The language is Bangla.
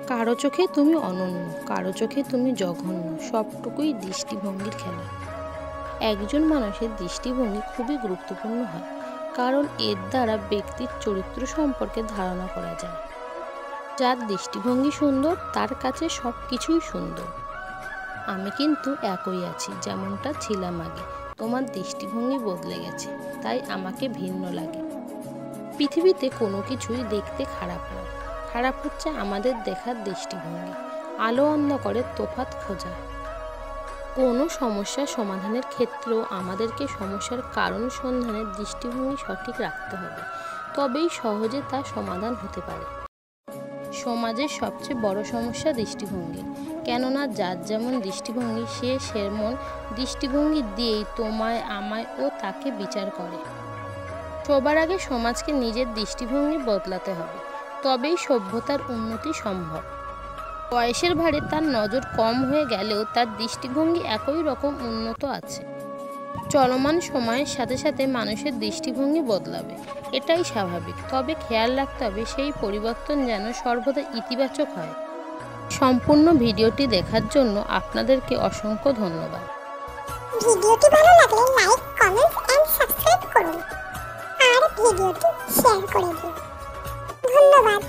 কারো চোখে তুমি অনন্য, কারো চোখে তুমি জঘন্য, সবটুকুই দৃষ্টিভঙ্গির খেলা। একজন মানুষের দৃষ্টিভঙ্গি খুবই গুরুত্বপূর্ণ হয়, কারণ এর দ্বারা ব্যক্তির চরিত্র সম্পর্কে ধারণা করা যায়। যার দৃষ্টিভঙ্গি সুন্দর তার কাছে সব কিছুই সুন্দর। আমি কিন্তু একই আছি যেমনটা ছিলাম আগে, তোমার দৃষ্টিভঙ্গি বদলে গেছে, তাই আমাকে ভিন্ন লাগে। পৃথিবীতে কোনো কিছুই দেখতে খারাপ নয়, খারাপ হচ্ছে আমাদের দেখার দৃষ্টিভঙ্গি। আলো অন্ধকারে তফাৎ খোঁজা। কোনো সমস্যার সমাধানের ক্ষেত্রেও আমাদেরকে সমস্যার কারণ সন্ধানের দৃষ্টিভঙ্গি সঠিক রাখতে হবে, তবেই সহজে তা সমাধান হতে পারে। সমাজের সবচেয়ে বড় সমস্যা দৃষ্টিভঙ্গি, কেননা যার যেমন দৃষ্টিভঙ্গি সে সেমন দৃষ্টিভঙ্গি দিয়েই তোমায় আমায় ও তাকে বিচার করে। সবার আগে সমাজকে নিজের দৃষ্টিভঙ্গি বদলাতে হবে, তবেই সভ্যতার উন্নতি সম্ভব। বয়সের ভারে তার নজর কম হয়ে গেলেও তার দৃষ্টিভঙ্গি একই রকম উন্নত আছে। চলমান সময়ের সাথে সাথে মানুষের দৃষ্টিভঙ্গি বদলাবে, এটাই স্বাভাবিক, তবে খেয়াল রাখতে হবে সেই পরিবর্তন যেন সর্বদা ইতিবাচক হয়। সম্পূর্ণ ভিডিওটি দেখার জন্য আপনাদেরকে অসংখ্য ধন্যবাদ। ভিডিওটি ভালো লাগলে লাইক, কমেন্ট এন্ড সাবস্ক্রাইব করুন আর ভিডিওটি শেয়ার করে দিন। ধন্যবাদ।